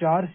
4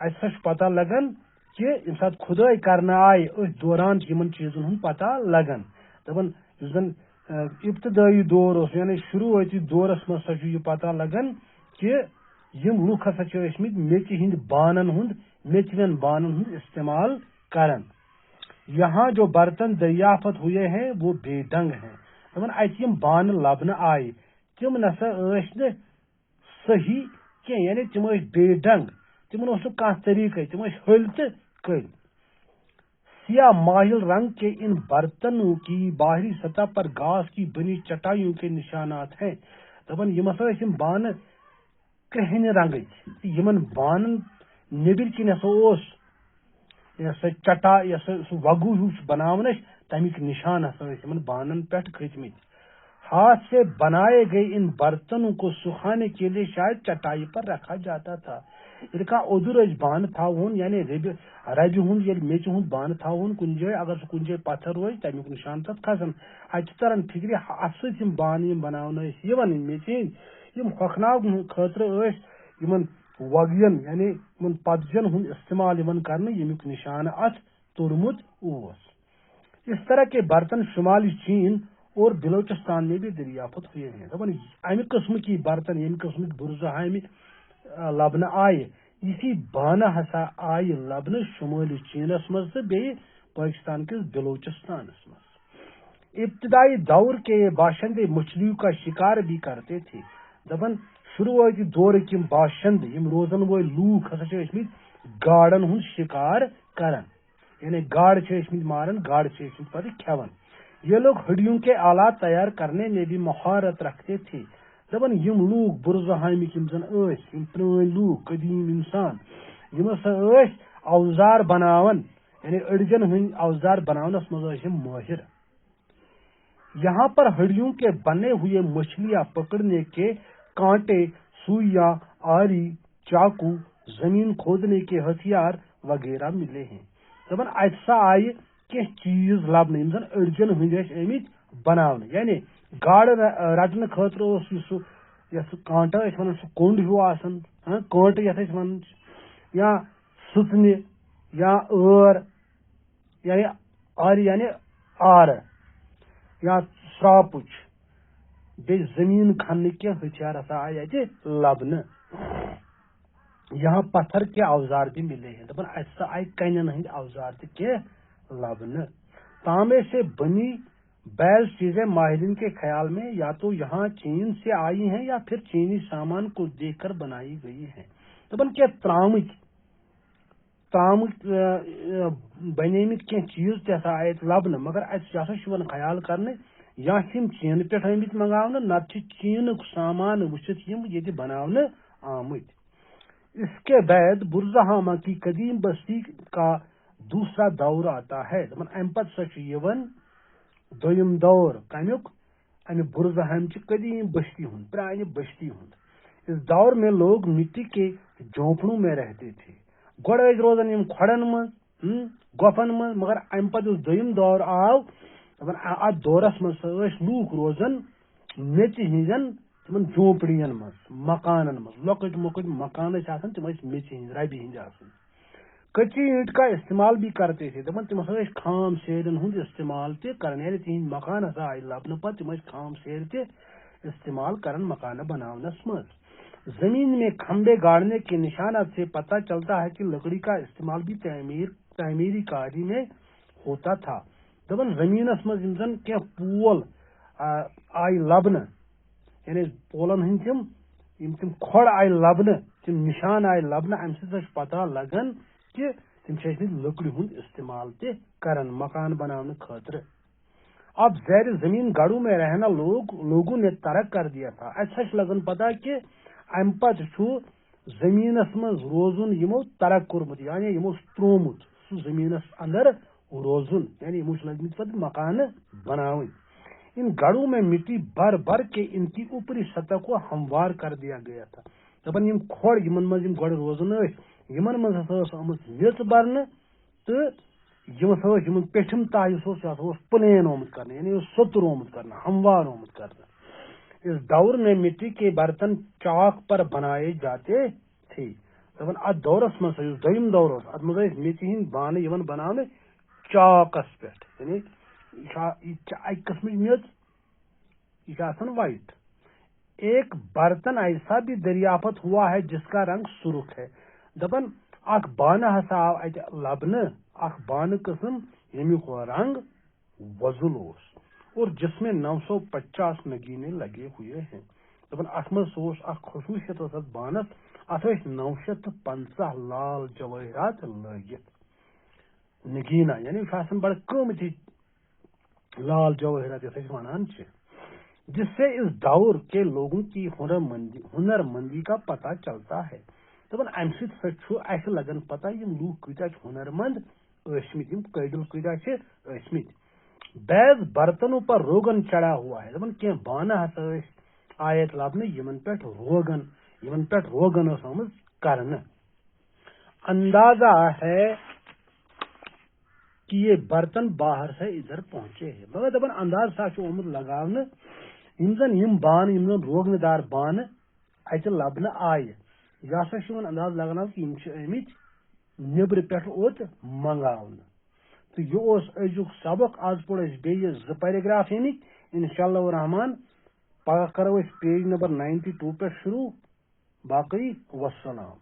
اس پتہ لگان کہ یم سات خدائی کرنا آئی اس دوران یمن چیزن ہند پتہ لگان دپان یس زن ابتدائی دور اس یعنی شروعاتی دورس مز سا یہ پتہ لگان کہ یم لوگ ہسا ٲسمٕتۍ میٚژِ ہٕنٛدۍ بانن ہُنٛد میٚژوٮ۪ن بانن ہُنٛد استعمال کران یہاں جو برتن دریافت ہوئے ہیں وہ بے ڈنگ ہیں دپان اتہ یم بانہٕ لبنہٕ آئے تم نسا ٲسۍ نہٕ صحیح کینٛہہ یعنی تم ٲسۍ بے ڈنگ تمن اوس نہٕ کانٛہہ طریقے تم ٲسۍ ہلۍ تہٕ کٔلۍ سیاہ ماہل رنگ کے ان برتنوں کی باہری سطح پر گھاس کی بنی چٹائیوں کے نشانات ہیں دپان یم ہسا ٲسۍ یم بانہٕ کرہنہِ رنگٕکۍ یمن بانن نیبر کن ہسا اوس سہ چٹا سہ وگو ہیو بناون تمیک نشان ہسا ٲسۍ یمن بانن پٮ۪ٹھ کھٔتمٕتۍ ہاتھ سے بنائے گئے ان برتنوں کو سکھانے کے لیے شاید چٹائی پر رکھا جاتا تھا ییٚلہِ کانٛہہ اوٚدُر ٲسۍ بانہٕ تھاوُن یعنی ربہِ ہُنٛد ییٚلہِ میٚژِ ہُنٛد بانہٕ تھاوُن کُنہِ جایہِ اگر سُہ کُنہِ جایہِ پتھر روزِ تمیُک نشان تتھ کھسان اتہِ چھُ تران فکرِ اتھ سۭتۍ یِم بانہٕ یِم بناونہٕ ٲسۍ یِوان میٚژِ ہٕنٛدۍ یم ہۄکھناونہٕ خٲطرٕ ٲسۍ یمن وگین یعنی یمن پتجن ہُنٛد استعمال یِوان کرنہٕ ییٚمیُک نشانہٕ اتھ توٚرمُت اوس اس طرح کے برتن شمالی چین اور بلوچستان میں بھی دریافت ہوئے ہیں دپان امہ قسم کی برتن یمہ قسمک برزہامہ لبنہ آئے اسی بانہ ہسا آئے لبنہ شمالی چینس مز تو بیٚیہِ پاکستان کس بلوچستانس مز ابتدائی دور کے باشندے مچھلیوں کا شکار بھی کرتے تھے دپان شروعاتی دورٕکۍ یم باشند یم روزن وٲلۍ لوٗکھ ہسا چھِ ٲسمٕتۍ گاڈن ہُنٛد شکار کران یعنی گاڈ چھِ ٲسمٕتۍ ماران گاڈ چھِ ٲسمٕتۍ پتہٕ کھٮ۪وان یہ لوگ ہڈیوں کے آلات تیار کرنے میں بھی مہارت رکھتے تھے دپان یم لوگ برزہامک یم زن ٲسۍ یم پرٛٲنۍ لوٗکھ قدیم انسان یم ہسا ٲسۍ اوزار بناوان یعنی أڑجن ہٕنٛدۍ اوزار بناونس منٛز ٲسۍ یم مٲہر یہاں پر ہڈیوں کے بنے ہوئے مچھلیاں پکڑنے کے کانٹے سوئیاں آری چاقو زمین کھودنے کے ہتھیار وغیرہ ملے ہیں دپان اتہ سا آئہ کینٛہہ چیز لبنہٕ یم زن أڑجن ہٕنٛدۍ ٲسۍ آمٕتۍ بناونہٕ یعنی گاڈٕ رٹنہٕ خٲطرٕ اوس یُس سُہ یتھ کانٹہٕ ٲسۍ ونان سُہ کوٚنڈ ہیوٗ آسان کٲنٛٹہٕ یتھ أسۍ ونان چھِ یا سٕژنہِ یا ٲر یعنی آرِ یعنی آرٕ یا سراپٕچ بیٚیہِ زٔمیٖن کھننٕکۍ کینٛہہ ہتھیار ہسا آیہِ اتہِ لبنہٕ یہاں پتھر کے اوزار بھی ملے ہیں دپان اتہِ سا آیہِ کنٮ۪ن ہٕنٛدۍ اوزار تہِ کینٛہہ لبنہٕ تانبے سے بنی بیل چیزیں ماہرین کے خیال میں یا تو یہاں چین سے آئی ہیں یا پھر چینی سامان کو دیکھ کر بنائی گئی ہیں دپان کینٛہہ ترامٕکۍ بنیمٕتۍ کینٛہہ چیز تہِ ہسا آیہِ اتہِ لبنہٕ مگر اتہِ ہسا چھُ یِوان خیال کرنہٕ یا چھِ یم چینہٕ پٮ۪ٹھ آمٕتۍ منگاونہٕ نتہٕ چھِ چینُک سامان وٕچھِتھ یم ییٚتہِ بناونہٕ آمٕتۍ اس کے بعد برزہامہ کی قدیم بستی کا دوسرا دور آتا ہے دپان امہ پتہٕ سا چھُ یِوان دوٚیِم دور کمیُک امہِ برزہامچہِ قدیم بستی ہُنٛد پرانہِ بستی ہُنٛد اس دور میں لوگ مٹی کے جھونپڑوں میں رہتے تھے گۄڈٕ ٲسۍ روزان یم کھۄڈن منٛز گۄپھن منٛز مگر امہ پتہٕ یُس دوٚیِم دور آو دپان اتھ دورس منٛز سا ٲسۍ لوٗکھ روزان میٚژِ ہٕنٛدٮ۪ن تمن جھونپڑین منٛز مکانن منٛز لۄکٕٹۍ مۄکٕٹۍ مکان ٲسۍ آسان تم ٲسۍ میٚژِ ہٕنٛدۍ ربہِ ہٕنٛدۍ آسان کچی اینٹ کا استعمال بھی کرتے تھے دپان تم ہسا ٲسۍ خام سیرٮ۪ن ہُنٛد استعمال تہِ کران یعنی تہنٛدۍ مکان ہسا آیہِ لبنہٕ پتہٕ تم ٲسۍ خام سیرِ تہِ استعمال کران مکانہٕ بناونس منٛز زمین میں کھمبے گاڑنے کے نشانات سے پتہ چلتا ہے کہ لکڑی کا استعمال بھی تعمیری کاری میں ہوتا تھا دپان زمینس منٛز یم زن کینٛہہ پول آیہِ لبنہٕ یعنی پولن ہٕنٛدۍ تم کھۄڈ آیہِ لبنہٕ تم نشان آیہِ لبنہٕ امہِ سۭتۍ چھُ پتہ لگان کہ تم چھِ ٲسمٕتۍ لکڑِ ہُنٛد استعمال تہِ کران مکان بناونہٕ خٲطرٕ اب زیر زمین گڑھوں میں رہنا لوگوں نے ترک کر دیا تھا اتہِ سا چھُ لگان پتہ کہ امہ پتہٕ چھُ زمینس منٛز روزُن یمو ترک کوٚرمُت یعنی یمو تروومُت سُہ زمینس اندر روزُن یعنی یمو چھِ لٔگمٕتۍ پتہٕ مکانہٕ بناوٕنۍ ان گڑھوں میں مٹی بھر بھر کے ان کی اوپری سطح کو ہموار کر دیا گیا تھا دپان یم کھۄڈ یمن منٛز یم گۄڈٕ روزان ٲسۍ یمن منٛز ہسا ٲس آمٕژ میٚژ برنہٕ تہٕ یم ہسا ٲسۍ یمن پیٚٹھِم تاہ یُس اوس یہِ ہسا اوس پلین آمُت کرنہٕ یعنی اوس سوٚتُر آمُت کرنہٕ ہموار آمُت کرنہٕ اس دور میں مٹی کے برتن چاک پر بنائے جاتے تھے دپان ات دورس مز دویم دور ات مز میژ ہند بانہ یوان بنانے چاکس پہ یعنی یہ اکہ قسم میژ یہ وائٹ. ایک برتن ایسا بھی دریافت ہوا ہے جس کا رنگ سرخ ہے. دپان اخ بانہ ہسا آو ات لبنہ اخ بانہ قسم یمیک رنگ وزل اور جس میں 950 نگینے لگے ہوئے ہیں. دپان ات مز اخ خصوصیت ات بانس ات 950 لال جوہرات لگت نگینہ یعنی بڑا قیمتی لال جوہرات یس ونان جس سے اس دور کے لوگوں کی ہنر مندی کا پتہ چلتا ہے. دپان امہ سہ لگان پتہ یم لوگ کتیا ہنر مند ٲسمٕتۍ یم قٲبل کتیا ٲسمٕتۍ. بعض برتنوں پر روغن چڑھا ہوا ہے. دپان کی بانہ ہسا آیت لبنہ یمن پہ روغن آمت کرنے. اندازہ ہے کہ یہ برتن باہر سے ادھر پہنچے ہیں. مگر دپان انداز سا آمت لگانے یم زن بانہ روغن دار بانہ اتہ لبنہ آئے یہ ہسا انداز لگان کہ یم آمت نبر پہ اوت منگاونہ. تو یہ ازیک سبق آز پور بیٚیہِ 2 پیراگراف یعنی انشاءاللہ الرحمن پگہ کرو پیج نمبر 92 پہ شروع. باقی والسلام.